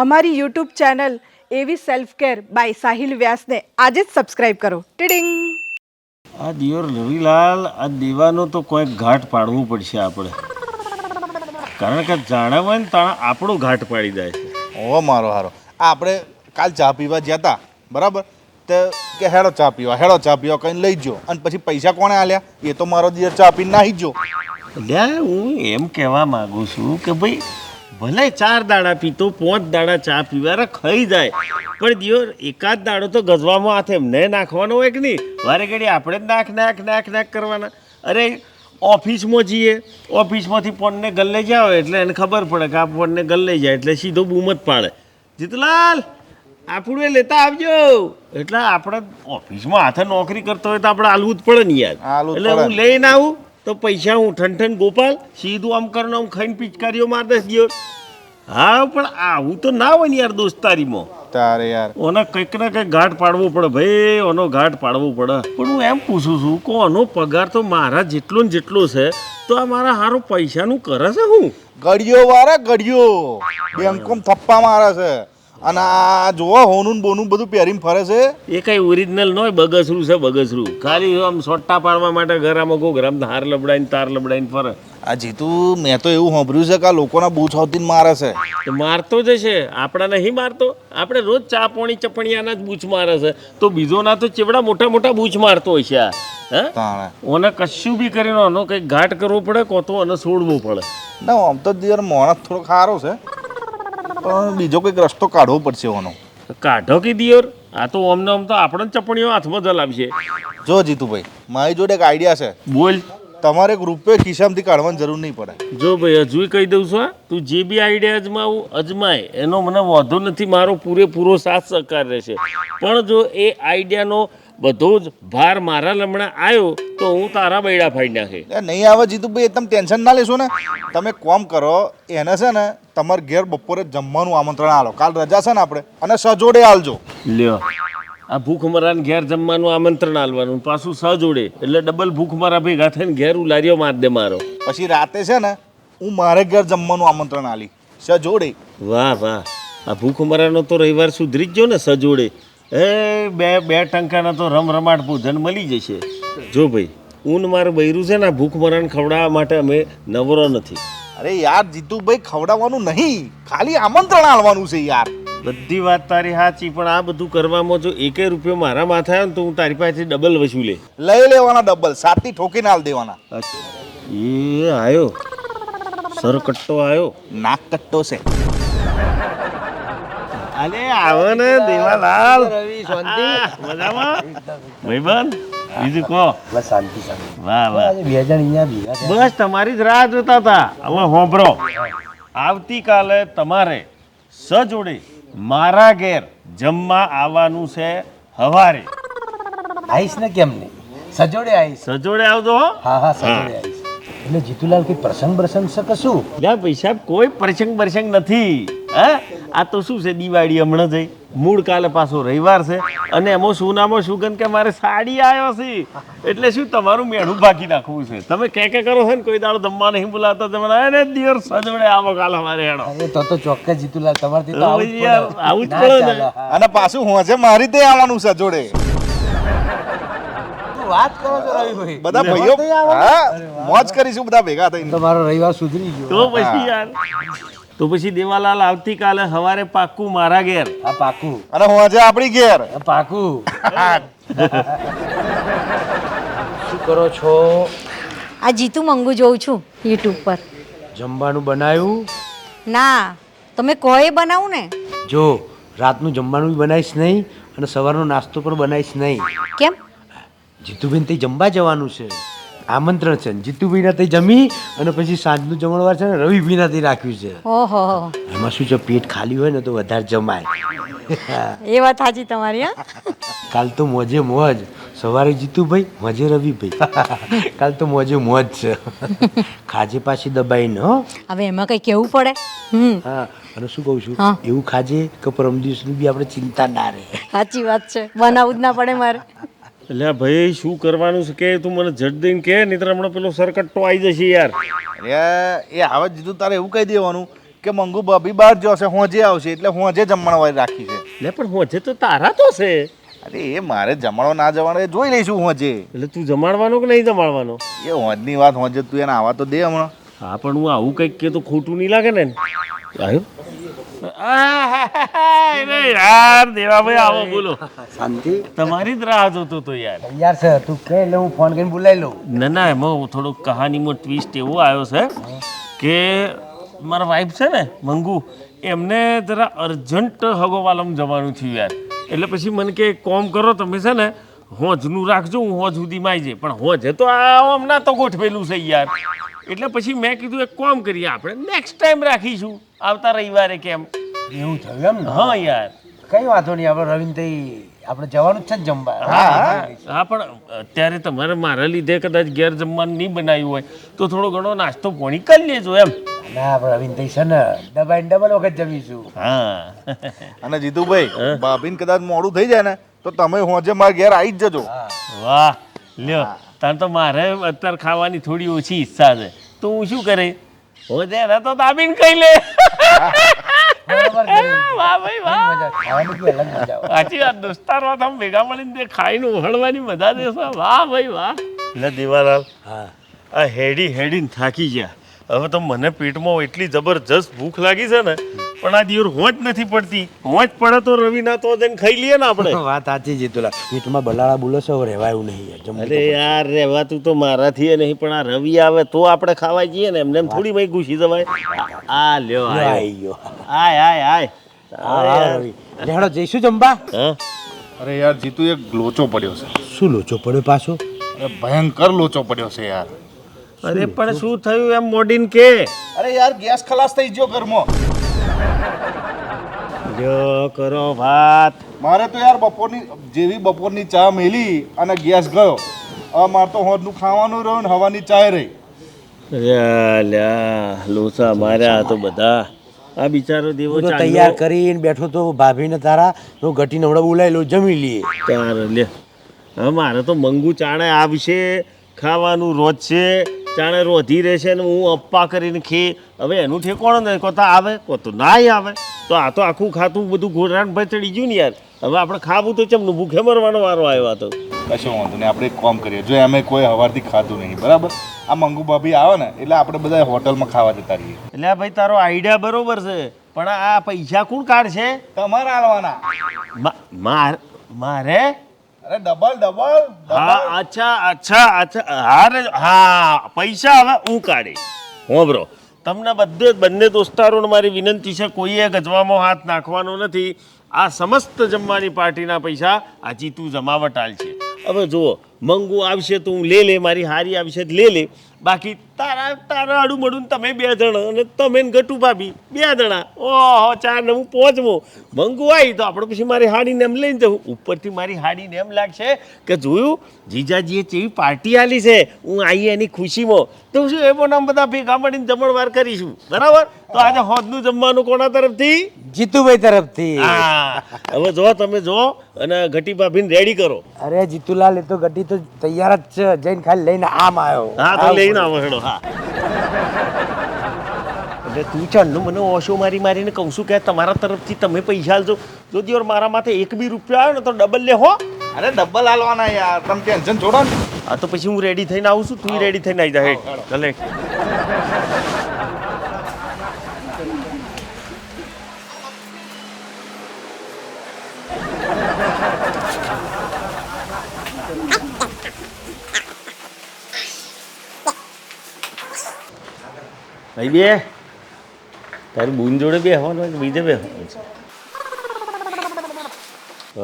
અમારી YouTube channel એવી self care bye Sahil વ્યાસને આજે જ સબસ્ક્રાઇબ કરો. ટીડિંગ. આ દિયોર રવિલાલ, આ દેવાનો તો કોઈક ઘાટ પાડવું પડશે આપણે, કારણ કે જાણવા ને તાણા આપણો ઘાટ પાડી જાય છે. ઓ મારો હારો, આપણે કાલ ચા પીવા ગયા હતા બરાબર, તો કે હેડો ચા પીવા કહીને લઈ ગયો, અને પછી પૈસા કોણે આલ્યા? એ તો મારો દિયર ચા પીને નાહી ગયો. એટલે હું એમ કહેવા માગું છું કે ભાઈ ભલે 4 દાડા પીતો 5 દાડા ચા પીવા ખાઈ જાય, પણ દિયોર એકાદ દાડો તો ગજવામાં હાથ એમને નાખવાનો હોય કે નહીં? વારે ઘડી આપણે જ નાખ કરવાના. અરે ઓફિસમાં જઈએ, ઓફિસમાંથી ફોનને ગલ્લે જાઓ એટલે એને ખબર પડે કે આ ફોનને ગલ્લે જાય એટલે સીધો બૂમ જ પાડે, જીતુલાલ આપણું એ લેતા આવજો. એટલે આપણે ઓફિસમાં હાથે નોકરી કરતો હોય તો આપણે આલવું જ પડે ને યાર. એટલે હું લઈને આવું તો પૈસા હું ઠન ગોપાલ સીધું આમ કરને આમ ખાઈને પિચકારીઓ માર દઈશ ગયો. હા પણ આવું તો ના હોય ને યાર દોસ્તારીમાં. તારે યાર ઓને કંઈક ને કંઈક ઘાટ પાડવો પડે ભાઈ, ઓનો ઘાટ પાડવો પડે. પણ હું એમ પૂછું છું કે ઓનો પગાર તો મારા જેટલો ને જેટલો છે, તો આ મારા હારો પૈસાનું કરે છે હું? ગળિયો વાળા ગળિયો બેંકોમ થપ્પા મારે છે, અને આ જોવા હોનું ને બોનું બધું પહેરીને ફરે છે. એ કઈ ઓરિજિનલ ન હોય, બગસરું છે બગસરું. ખાલી આમ સોટ્ટા પાડવા માટે ઘરમાં ગોગરામ હાર લબડાઈને તાર લબડાઈને ફરે. આ જીતુ, મેં તો એવું સાંભળ્યું છે કે આ લોકોના બૂચ આવતીને મારે છે. તો મારતો જ છે, આપણા નહીં મારતો? આપણે રોજ ચા પાણી ચપણિયાના જ બૂચ મારે છે, તો બીજો ના તો ચેવડા મોટા બૂચ મારતો હોય છે આ. તાણે ઓને કશું બી કરીને ઓનો કંઈક ઘાટ કરવો પડે, કો તો ઓને છોડવો પડે. ના આમ તો દિયર માણસ થોડો સારો છે, પણ બીજો કંઈક રસ્તો કાઢવો પડશે ઓનો. કાઢો કે દિયોર, આ તો ઓમને આમ તો આપણને ચપણીઓ હાથમાં જલાવશે. જો જીતુભાઈ, મારી જોડે એક આઈડિયા છે. બોલ. તમારે એક રૂપિયો ખિસ્સામાંથી કાઢવાની જરૂર નહીં પડે. જો ભાઈ હજુ કહી દઉં છું, તું જે બી આઈડિયા અજમાય એનો મને વાંધો નથી, મારો પૂરેપૂરો સાથ સહકાર રહેશે. પણ જો એ આઈડિયાનો બધો જ ભાર મારા લમણા આવ્યો તો હું તારા બૈડા ફાડી નાખે. નહીં આવે જીતુભાઈ, તમે ટેન્શન ના લેશો ને. તમે કોમ કરો, એને છે ને તમારે ઘેર બપોરે જમવાનું આમંત્રણ આલો. કાલ રજા છે ને આપણે, અને સજોડે આલજો. લ્યો, આ ભૂખમરાને ઘેર જમવાનું આમંત્રણ આલવાનું, પાછું સજોડે એટલે ડબલ ભૂખમરા ભેગા થઈને ઘેર ઉલારીઓ માર દે મારો. પછી રાતે છે ને હું મારે ઘેર જમવાનું આમંત્રણ આલી સજોડે. વાહ વાહ, આ ભૂખમરાનો તો રવિવાર સુધરી જ ગયો ને સજોડે. બે ટંકાના તો રમરમાટ ભોજન મળી જશે. જો ભાઈ, ઊન મારું બૈરું છે ને આ ભૂખમરાને ખવડાવવા માટે અમે નવરો નથી. અરે યાર જીતુભાઈ, ખવડાવવાનું નહીં, ખાલી આમંત્રણ આલવાનું છે યાર. બધી વાત તારી સાચી, પણ આ બધું કરવામાં જો 1 રૂપિયો મારા માથે આવ્યો ને તો હું તારી પાસેથી ડબલ વસૂલે. લઈ લેવાના ડબલ, સાથી ઠોકીને આલ દેવાના. એ આવ્યો સરકટ્ટો આવ્યો, નાક કટ્ટો છે. અરે આવો ને દેવાલાલ, મજામાં ભાઈબંધ? બીજું કહો. બસ શાંતિ. વાહ વાહ, 2 જણ અહીંયા ભેગા થયા. બસ તમારી જ રાહ જોતા હતા. હવે હોંભરો, આવતીકાલે તમારે સજોડે મારા ઘેર જમવા આવવાનું છે સવારે. આવીશ ને, કેમ નહીં, સજોડે આવીશ. સજોડે આવજો હો. હા સજોડે આવીશ. એટલે જીતુલાલ કઈ પ્રસંગ છે કે શું? લ્યા ભાઈ સાહેબ, કોઈ પ્રસંગ નથી. હા, આ તો શું છે, દિવાળી હમણાં જઈ, મૂળ કાલે પાછો રવિવાર છે, અને એમાં સુનામાં સુગંધ કે મારે સાડી આવ્યો છે, એટલે શું તમારું મેળું બાકી નાખવું છે. તમે કે કરો છો ને કોઈ દાડો જમવા નહીં બોલાવતા, તમે એને દિયર સજોડે આવો કાલે અમારે હેડો. અરે તો ચોક્કસ જીતુલાલ, તમારથી તો આવું જ યાર, આવું જ પડે ને. અને પાછું હું છે મારી તે આવવાનું સજોડે. વાત કરો છો રવિભાઈ, બધા ભાઈઓ હા મોજ કરીશું બધા ભેગા થઈને. તમારો રવિવાર સુધરી ગયો. તો પછી યાર, તો પછી દેવાલાલ આવતીકાલે સવારે પાક્કું મારા ઘેર. હા પાકું. અને હું આજે આપણી ઘેર. પાકું. શું કરો છો? આ જીતુ મંગુ જોઉં છું યુટ્યુબ પર. જમવાનું બનાવ્યું? ના, તમે કહો એ બનાવું ને. જો રાતનું જમવાનું બી બનાવીશ નહીં, અને સવારનો નાસ્તો પણ બનાવીશ નહીં. કેમ? જીતુભાઈ તે જમવા જવાનું છે, આમંત્રણ છે. જીતુભાઈ તે જમી અને પછી સાંજનું જમણવાર છે ને રવિભાઈ તે રાખ્યું છે. ઓહો, એમાં શું છે, પેટ ખાલી હોય ને તો વધારે જમાય. એ વાત સાચી તમારી. હા, કાલ તો મોજે મોજ. સવારે જીતુભાઈ, મોજે રવિભાઈ. કાલ તો મોજે મોજ છે. ખાજે પાછી દબાઈને હો. હવે એમાં કઈ કેવું પડે. હા, અને શું કહું છું, હા. એવું ખાજે કે પરમ દિવસની બી આપણે ચિંતા ના રહે. સાચી વાત છે, બનાવવું જ ના પડે મારે. એટલે ભાઈ શું કરવાનું છે કે તું મને જડ દઈને કે, નહીં તો હમણાં પેલો સરકટ્ટો આવી જશે યાર. અરે એ હવે જીતું તારે એવું કહી દેવાનું કે મંગુ ભાભી બહાર જશે હોજે આવશે એટલે હોજે જમણવાળી રાખી છે. લે પણ હોજે તો તારા તો છે. અરે એ મારે જમણો ના જવાનો એ જોઈ લઈશું હોજે. એટલે તું જમાડવાનો કે નહીં જમાડવાનો? એ હોજની વાત હોજે તું એને આવા તો દે હમણાં. હા પણ હું આવું કંઈક કે તો ખોટું નહીં લાગે ને. આવ્યો યાર દેવાભાઈ આવો બોલો. શાંતિ તમારી જ રાહ જોતો તો યાર. યાર સર તું કહે એટલે હું ફોન કરીને બોલાવી લઉં. ના ના એમાં થોડોક કહાનીમાં ટ્વિસ્ટ એવો આવ્યો છે કે મારા વાઈફ છે ને મંગુ એમને જરા અર્જન્ટ હગોવાલામાં જવાનું થયું યાર. એટલે પછી મને કે કોમ કરો તમે છે ને હોજનું રાખજો હું હોજ સુધીમાં આવી જાય. પણ હોજે તો આ હમણાં તો ગોઠવેલું છે યાર. એટલે પછી મેં કીધું એક કોમ કરીએ આપણે નેક્સ્ટ ટાઈમ રાખીશું આવતા રવિવારે કેમ. એવું થયું એમ ને? હા યાર. કઈ વાંધો નહીં આપણે રવિન તઈ આપણે જવાનું જ છે ને જમવા. હા પણ અત્યારે તમારે મારા લીધે કદાચ ઘેર જમવાનું નહીં બનાવ્યું હોય તો થોડો ઘણો નાસ્તો પાણી કરી લેજો એમ. ના આપણે રવિન તઈ છે ને દબાઈને ડબલ વખત જમીશું. હા અને જીતુભાઈ ભાભીને કદાચ મોડું થઈ જાય ને તો તમે હોજે મારા ઘેર આવી જ જજો. વાહ લ્યો તાર તો મારે અત્યારે ખાવાની થોડી ઓછી ઈચ્છા છે તો હું શું કરે હો ત્યારે તો દાબીને ખાઈ લે. બરાબર કર્યું. વાહ ભાઈ વાહ. મજા ખાવાની બી અલગ મજા આવે. સાચી વાત દોસ્તારો તમે ભેગા મળીને ખાઈને ઉહળવાની મજા દેશો. વાહ ભાઈ વાહ. એટલે દીવાલાલ હા આ હેડીને થાકી ગયા. હવે તો મને પેટમાં એટલી જબરજસ્ત ભૂખ લાગી છે ને પણ આ દિવસ હોંચ નથી પડતી. હોંચ પડે તો રવિના તો જઈને ખાઈ લઈએ ને આપણે. વાત સાચી જીતુલા પેટમાં બલાળા બોલો છો હવે રહેવાયું નહીં યાર જમવું અરે યાર રહેવાતું તો મારાથી નહીં પણ આ રવિ આવે તો આપણે ખાવા જઈએ ને એમને એમ થોડી ભાઈ ઘૂસી જવાય. આ લ્યો તો આયો. આવી ગયો. આય આય આય. હા રવિ લેડો જઈશું જમવા. હા અરે યાર જીતુ એક લોચો પડ્યો છે. શું લોચો પડ્યો પાછો? અરે ભયંકર લોચો પડ્યો છે યાર. અરે પણ શું થયું એમ મોડીન કે. અરે યાર ગેસ ખલાસ થઈ ગયો ઘરમાં. લ્યો કરો વાત. મારે તો યાર બપોરની ચા મેલી અને ગેસ ગયો. હવે મારે તો હોજનું ખાવાનું રહ્યું ને હવાની ચાય રહી. લ્યા લોચા માર્યા તો બધા. આ બિચારો દેવો હું તો તૈયાર કરીને બેઠો તો ભાભીને તારા હું ઘટીને હમણાં બોલાવી લઉં જમી લઈએ. ચાર લે. હવે મારે તો મંગુ ચાણે આ વિશે ખાવાનું રોજ છે ચાણે રોધી રહેશે ને હું અપ્પા કરીને ખે. હવે એનું ઠેકોણ ને કોતા આવે કોતો નાય આવે તો આ તો આખું ખાતું બધું ઘોરાણ ભાઈ ચડી ગયું ને યાર. હવે આપણે ખાવું તો ચમનું ભૂખે મરવાનો વારો આવ્યો તો. કશો વાંધો નહીં આપણે એક કામ કરીએ જો અમે કોઈ હવારથી ખાધું નહીં બરાબર આ મંગુ ભાભી આવે ને એટલે આપણે બધા હોટલમાં ખાવા જતા રહીએ. એટલે આ ભાઈ તારો આઈડિયા બરોબર છે પણ આ પૈસા કોણ કાઢશે? તમારે આલવાના. મારે અરે ડબલ હા અચ્છા હા પૈસા હવે હું કાઢી. હો બ્રો તમને બંને દોસ્તારોને મારી વિનંતી છે કોઈએ ગજવામાં હાથ નાખવાનો નથી. આ સમસ્ત જમવાની પાર્ટીના પૈસા આ જીતું જમાવટ આલ છે. હવે જુઓ મંગુ આવશે તો હું લે મારી હારી આવશે તો લે બાકી તારા આડું મળું તમે 2 જણા અને તમે ને ગટુ ભાભી 2 જણા. ઓહો 4 ને હું 5મો. મંગુ આવી તો આપણે પછી મારી હાડીને એમ લઈને જવું. ઉપરથી મારી હાડીને એમ લાગશે કે જોયું જીજાજીએ કેવી પાર્ટી આલી છે હું આવી એની ખુશીમાં તો શું એ પણ બધા ભેગા મળીને જમણવાર કરીશું બરાબર. તો આજે હોજનું જમવાનું કોના તરફથી? જીતુભાઈ તરફથી. હા હવે જો તમે જો અને ઘટી ભાભીને રેડી કરો. અરે જીતુલાલ એ તો ગટી તો તૈયાર જ છે જઈને ખાલી લઈને આમ આવ્યો. હા તો લઈને આવો હેડો. હા એટલે તું ચાલનું મને ઓશો મારીને કહું છું કે તમારા તરફથી તમે પૈસા આલજો. જો દિવસ મારા માથે 1 બી રૂપિયા આવે ને તો ડબલ લે હો. અરે ડબલ આલવાના યાર તમે ટેન્શન છોડો ને. હા તો પછી હું રેડી થઈને આવું છું તું રેડી થઈને આવી જા. હેડ ભલે. ભાઈ બે તારી બૂન જોડે બેસવાનું હોય બીજે બેસવાનું છે.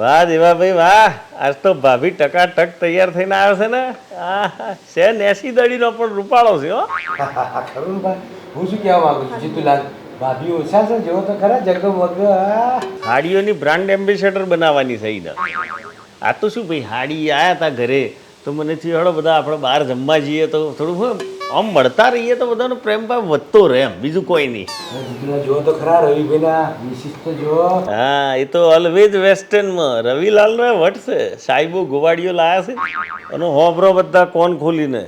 વાહ દેવાભાઈ વાહ આજ તો ભાભી ટકાટક તૈયાર થઈને આવ્યો છે ને. છે 80 દડીનો પણ રૂપાળો છે હો. ખરું ભાઈ હું શું કહેવા માંગુ છું જીતુલાલ ભાભી ઓછા છે જેવો તો ખરા જગમગ. હાડીઓની બ્રાન્ડ એમ્બેસેડર બનાવવાની છે એને. આ તો શું ભાઈ હાડી આવ્યા હતા ઘરે તો મને થયું હળો બધા આપણે બહાર જમવા જઈએ તો થોડું આમ મળતા રહીએ તો બધાનો પ્રેમ ભાવ વધતો રહે એમ બીજું કોઈ નહીં. જીતુલાલ જો તો ખરા રવિભાઈના મિસિસ તો જો. હા એ તો ઓલવેઝ વેસ્ટર્નમાં રવિલાલનો વટ છે. સાહેબો ગોવાડીઓ લાયા છે અને હોબરો બધા કોણ ખોલીને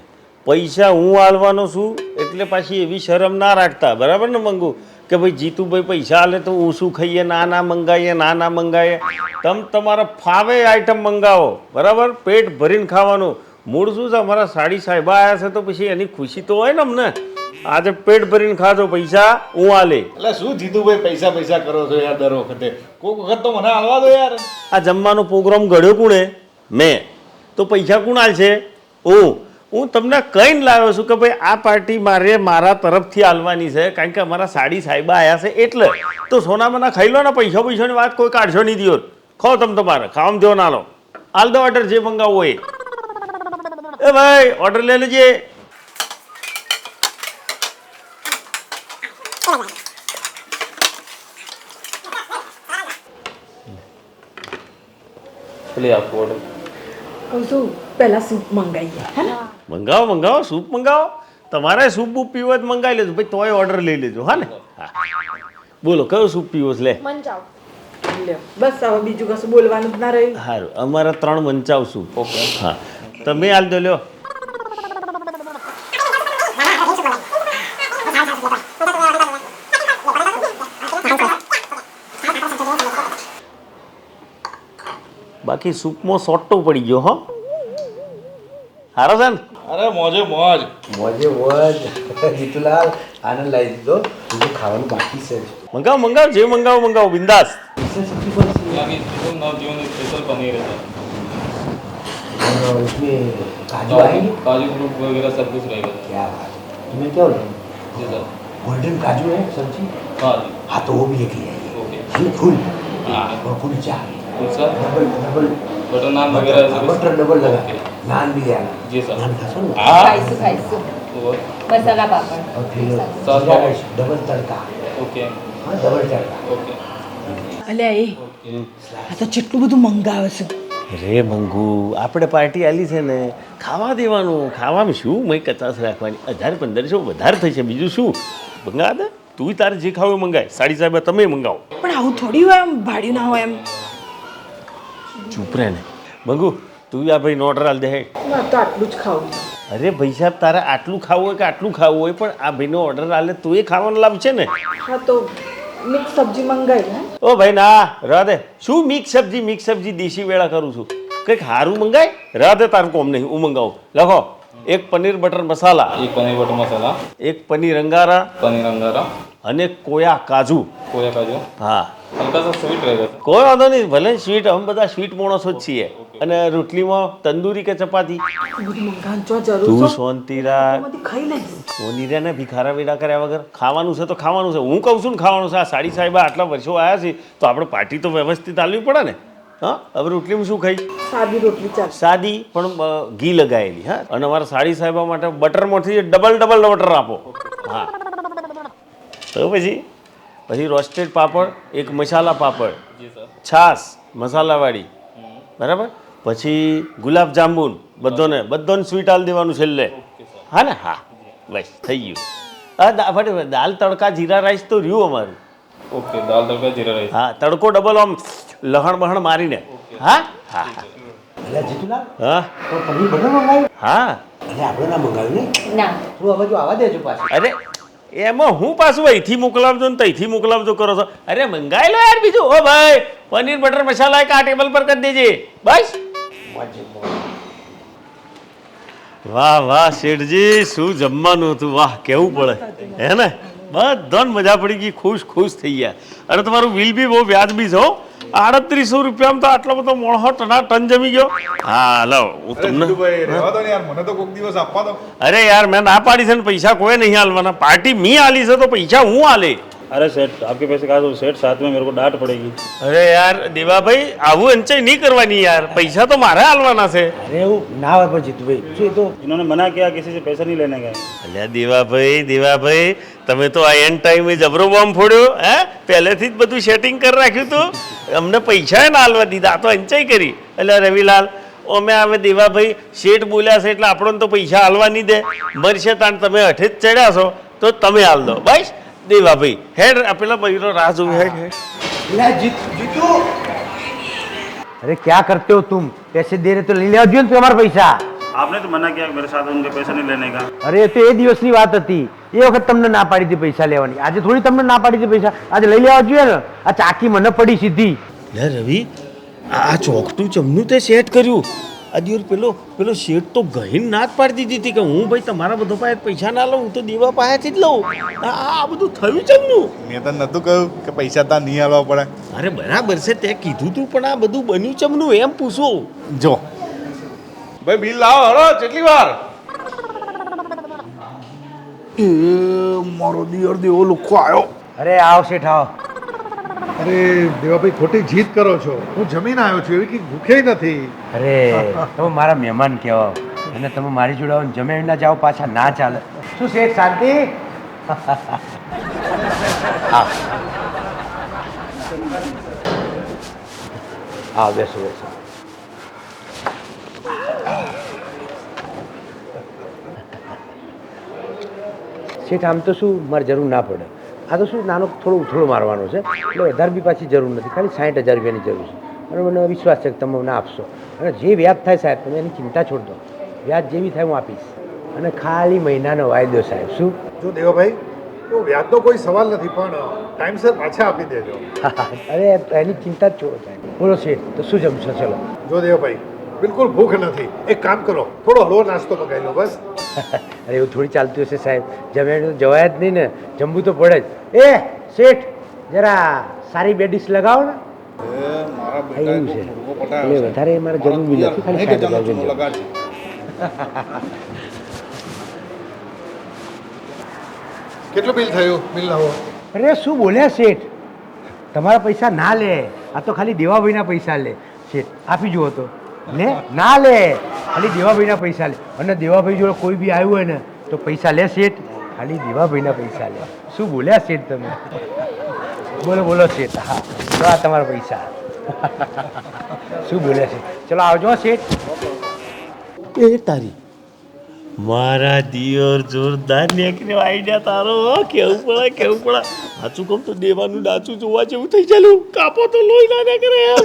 પૈસા હું આલવાનો છું એટલે પાછી એવી શરમ ના રાખતા બરાબર ને મંગુ કે ભાઈ જીતુભાઈ પૈસા આલે તો હું શું ખાઈએ, ના મંગાવીએ, ના મંગાવીએ. તમે તમારા ફાવે આઈટમ મંગાવો, બરાબર, પેટ ભરીને ખાવાનું. મૂળ શું છે, અમારા સાડી સાહેબા આવ્યા છે તો પછી એની ખુશી તો હોય ને અમને. આજે પેટ ભરીને ખાજો, પૈસા હું આલે. એટલે શું જીતુભાઈ પૈસા કરો છો યાર દર વખતે? કોઈક વખત તો મને હાલવા દો યાર. આ જમવાનો પ્રોગ્રામ ઘડ્યો કોણે? મેં. તો પૈસા કોણ આલશે? હું તમને કહીને લાવ્યો છું કે ભાઈ આ પાર્ટી મારા તરફથી આલવાની છે, કારણ કે અમારા સાડી સાહેબા આવ્યા છે એટલે. તો સોનામાના ખાઈ લો ને, પૈસાની વાત કોઈ કાઢશો નહીં દિયો. ખાઓ તમે તમારે, ખાવામાં દેવો ના લો. હાલ દો ઓર્ડર, જે મંગાવવો એ. એ ભાઈ ઓર્ડર લઈ લેજે. કહું છું પહેલા સૂપ મંગાવીએ, હે ને? મંગાવો, સૂપ મંગાવો. તમારે સૂપ બૂપ પીવો હોય તો મંગાવી લેજો ભાઈ, તોય ઓર્ડર લઈ લેજો. હા ને? હા, બોલો કયો સૂપ પીવો છે? લે મંચાવ લ્યો, બસ હવે બીજું કશું બોલવાનું જ ના રહ્યું. સારું, અમારા 3 મંચાવ સૂપ. હા, તમે હાલ દો, લ્યો. બાકી સૂપમાં સોટો પડી ગયો. હો, સારો છે ને? અરે મોજે મોજ. જીતુલાલ આનંદ લાવી દીધો, બીજું ખાવાનું બાકી છે. મંગાવો, જે મંગાવો બિંદાસ. उसमें काजू आएंगे, काजू फ्रूट वगैरह सब कुछ रहेगा सर। क्या बात है, तुम्हें क्या बोला? जी सर। गोल्डन काजू है सब्जी? हाँ जी। हाँ तो वो भी लेके आइए, ओके। फुल हाँ। और कुलचा कुलचा, डबल बटर नान वगैरह सब कुछ? बटर डबल लगा ओके। नान भी ले आना। जी सर। नान खासो ना? हाँ। ખાઈશું और મસાલા પાપડ और फिर सॉस जीरा राइस डबल तड़का। ओके हाँ डबल तड़का। ओके। અલ્યા એ આ તો કેટલું બધું મંગાવે છે. રે મંગુ, આપણે પાર્ટી આલી છે ને, ખાવા દેવાનું. ખાવામાં શું મેં કચાશ રાખવાની? 1000-1500 વધારે થશે, બીજું શું? મંગા દે તું, તારે જે ખાવું એ મંગાય. સાડી સાહેબ તમે મંગાવો. પણ આવું થોડી હોય, એમ ભાડ્યું ના હોય એમ. ચૂપ રહે ને મંગુ, તું આ ભાઈ ઓર્ડર આલ દે. હે, ના તો આટલું જ ખાવું. અરે ભાઈ સાહેબ, તારે આટલું ખાવું હોય કે આટલું ખાવું હોય, પણ આ ભાઈનો ઓર્ડર આલે તો એ ખાવાનો લાભ છે ને. હા તો મિક્સ સબ્જી મંગાવી. હે ઓ ભાઈ ના, રહા દે. શું મિક્સ સબ્જી દેશી વેળા કરું છું? કંઈક સારું મંગાય. રહા દે, તારું કોમ નહીં, હું મંગાવું. લખો, એક પનીર બટર મસાલા, एक पनीर बटर मसाला, એક પનીર અંગારા पनीर अंगारा, અને કોયા કાજુ. खोया काजू, હા, हल्का सा स्वीट रहेगा सर। કોઈ વાંધો નહીં, ભલે સ્વીટ, અમે બધા સ્વીટ માણસો જ છીએ. અને રોટલીમાં તંદૂરી કે ચપાતી? બધું મંગાવવાની ચો જરૂર તું છે? શાંતિ રાખ. બધું ખાઈ લેજે. ઓનીરાને ભિખારા વેડા કર્યા વગર ખાવાનું છે તો ખાવાનું છે. હું કહું છું ને ખાવાનું છે. આ સાડી સાહેબા આટલા વર્ષો આવ્યા છે તો આપણે પાર્ટી તો વ્યવસ્થિત આલવી પડે ને. હા, હવે રોટલીમાં શું ખાઈ? સાદી રોટલી ચાલશે. સાદી પણ ઘી લગાવેલી. હા, અને અમારા સાડી સાહેબા માટે બટરમાંથી ડબલ બટર આપો. હા, તો પછી રોસ્ટેડ પાપડ, એક મસાલા પાપડ, जी सर। છાશ મસાલાવાળી, બરાબર. પછી ગુલાબ જાંબુન, બધોને સ્વીટ આલ દેવાનું છેલ્લે. હા ને? હા, બસ થઈ ગયું. હા, દાલ તડકા જીરા રાઈસ તો રહ્યું અમારું. ओके, दाल तड़का जीरा राइस। હા, તડકો ડબલ આમ લહણ બહણ મારીને. હા હા અલ્યા જીતુલાલ, હા તો પનીર બટર મંગાવ્યું? હા. અરે આપણે ના મંગાવ્યું ને? ના તું આ બાજુ આવવા દેજો પાછું. અરે એમાં હું પાછું અહીંથી મોકલાવજો ને તઈથી મોકલાવજો કરો છો. અરે મંગાઈ લો યાર બીજું. ઓ ભાઈ, પનીર બટર મસાલા એક આ ટેબલ પર કરી દેજે. બસ. વાહ શેઠજી, શું જમવાનું હતું. વાહ, કેવું પડે હે ને? બધાને મજા પડી ગઈ, ખુશ થઈ ગયા. અને તમારું બિલ બી બહુ વ્યાજબી છે. 3800 રૂપિયામાં તો આટલો બધો મોણો ટન જમી ગયો. હા, લો હું તમને. રહેવા દો ને યાર, મને તો કોઈક દિવસ આપવા દો. અરે યાર, મેં ના પાડી છે ને, પૈસા કોઈ નહીં હાલવાના. પાર્ટી મી આલી છે તો પૈસા હું આલે. अरे सेठ, आपके पैसे कहा तो सेठ, साथ में मेरे को डांट पड़ेगी। અરે યાર દેવાભાઈ, આવું અંચાઈ નહીં કરવાની યાર. પૈસા તો મારે હાલવાના છે. અરે એવું ના હોય પણ જીતુભાઈ, શું એ તો इन्होंने मना किया, किसी से पैसा नहीं लेने का। અલ્યા દેવાભાઈ, તમે તો આ એન્ડ ટાઈમે જબરો બોમ્બ ફોડ્યો. હે, પહેલેથી જ બધું સેટિંગ કરી રાખ્યું હતું. અમને પૈસા ના હાલવા દીધા, આ તો અંચાઈ કરી. એટલે રવિલાલ, અમે હવે દેવાભાઈ શેઠ બોલ્યા છે એટલે આપણને તો પૈસા હાલવા નહીં દે. મરશે તાણ તમે અઠે જ ચડ્યા છો તો તમે હાલ દો. બસ દેવાભાઈ, હેડ પેલા બૈરો રાહ જોવે. હેડ. जीतू, अरे क्या करते हो तुम? पैसे दे रहे तो ले लिया दियो ना तुम्हारे पैसा. आपने तो मना किया कि मेरे साथ उनके पैसे नहीं लेने का। અરે તો એ દિવસની વાત હતી, એ વખત તમને ના પાડી હતી પૈસા લેવાની. આજે થોડી તમને ના પાડી હતી પૈસા, આજે લઈ લેવા જોઈએ ને. આ ચાકી મને પડી સીધી. લે રવિ, આ ચોકટું ચમનું તે સેટ કર્યું. આ દિવસ પેલો શેઠ તો ગહીન ના જ પાડી દીધી હતી કે હું ભાઈ તમારા બધો પાસે પૈસા ના લઉં, હું તો દેવા પાસેથી જ લઉં. આ બધું થયું ચમનું. મેં તને નહોતું કહ્યું કે પૈસા તાર નહીં આલવા પડે? અરે બરાબર છે, તે કીધું તું, પણ આ બધું બન્યું ચમનું એમ પૂછો. જો ભાઈ બિલ લાવો, હળો કેટલી વાર. એ મારો દિયર દેવો લુખો આવ્યો. અરે આવ શેઠ આવ. અરે દેવાભાઈ ખોટી જીત કરો છો. હું જમીન આવ્યો છું, એવી કંઈ ભૂખે નથી. અરે તમે મારા મહેમાન કહેવાઓ અને તમે મારી જોડે આવો ને જમે ના જાઓ પાછા, ના ચાલે. શું શેઠ શાંતિ? આવ બેસો બેસો. શેઠ આમ તો શું મારે જરૂર ના પડે. આ તો શું નાનો થોડો ઉથળો મારવાનો છે, એટલે વધારે બી પાછી જરૂર નથી. ખાલી 60,000 રૂપિયાની જરૂર છે અને મને વિશ્વાસ છે કે તમે મને આપશો. અને જે વ્યાજ થાય સાહેબ તમે એની ચિંતા છોડ દો. વ્યાજ જેવી થાય હું આપીશ. અને ખાલી મહિનાનો વાયદો સાહેબ. શું? જો દેવાભાઈ, તો વ્યાજનો કોઈ સવાલ નથી, પણ ટાઈમસર પાછા આપી દેજો. અરે એની ચિંતા જ છોડો સાહેબ. બોલો શેઠ, તો શું જમશો? ચલો. જો દેવાભાઈ, બિલકુલ ભૂખ નથી. એક કામ કરો, થોડો હળવો નાસ્તો મગાવી લો બસ. અરે એવું થોડી ચાલતું હશે સાહેબ, જમે તો જવાય જ નહીં ને, જમવું તો પડે જ. એ શેઠ, જરા સારી બે ડીશ લગાવો ને. મારા આ એવું છે એટલે વધારે મારે જરૂર બી નથી, ખાલી 60,000 રૂપિયા. લગાડશે. કેટલું બિલ થયું? બિલ લાવો. અરે શું બોલ્યા શેઠ, તમારા પૈસા ના લે, આ તો ખાલી દેવાભાઈના પૈસા લે. શેઠ આપી જુઓ તો. લે ના લે, ખાલી દેવાભાઈના પૈસા લે. અને દેવાભાઈ જોડે કોઈ બી આવ્યું હોય ને તો પૈસા લે શેઠ, ખાલી દેવાભાઈના પૈસા લે. શું બોલ્યા શેઠ તમે? બોલો બોલો શેઠ. હા તો આ તમારા પૈસા. શું બોલ્યા શેઠ? ચલો આવજો શેઠ. એ તારી મારા દિયોર જોરદાર નીકળ્યો આઈડિયા તારો. કેવું પડે. સાચું કહું તો દેવાનું ડાચું જોવા જેવું થઈ ચાલ્યું. કાપો તો લોહી ના નીકળે એમ.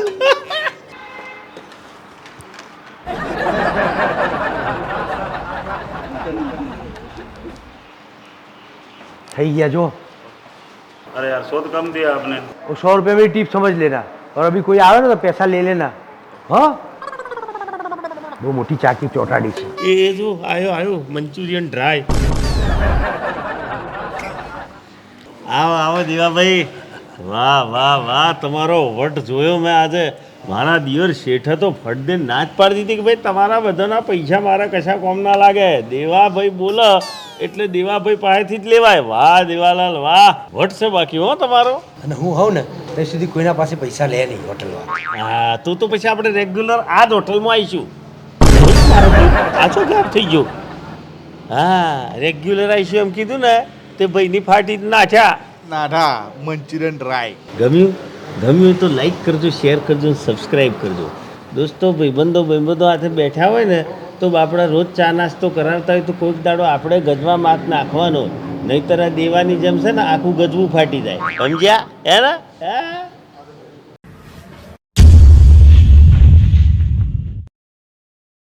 થઈ ગયા જો. अरे यार 100 तो कम दिया आपने। वो 100 रुपये मेरी टिप समझ लेना, और अभी कोई आवे ना तो पैसा ले लेना. हाँ वो मोटी चाकी चौटाड़ी છે. એ જો આયો મંચુરિયન ડ્રાય. આવો દેવાભાઈ. વાહ તમારો વટ જોયો મેં આજે. મારા દિયોર શેઠે તો ફટ દે ના જ પાડી દીધી કે ભાઈ તમારા બધાના પૈસા મારા કશા કોમ ના લાગે. દેવાભાઈ બોલે એટલે દેવાભાઈ પાસેથી જ લેવાય. વાહ દેવાલાલ વાહ, વટ છે બાકી હો તમારો. અને હું હોઉં ને ત્યાં સુધી કોઈના પાસે પૈસા લે નહીં હોટલમાં. હા તો પછી આપણે રેગ્યુલર આ જ હોટલમાં આવીશું. આછો ગાપ થઈ ગયો. હા રેગ્યુલર આવીશું એમ કીધું ને તે ભાઈની ફાટી નાખ્યા. નાઠા મંચુરિયન ડ્રાય. ગમ્યું તો લાઈક કરજો, શેર કરજો, સબસ્ક્રાઈબ કરજો. દોસ્તો ભાઈબંધો હાથે બેઠા હોય ને તો આપણા રોજ ચા નાસ્તો કરાવતા હોય તો કોઈક દાડો આપણે ગજવા માત નાખવાનો, નહીંતર આ દેવાની જેમ છે ને આખું ગજવું ફાટી જાય. સમજ્યા? હે ને?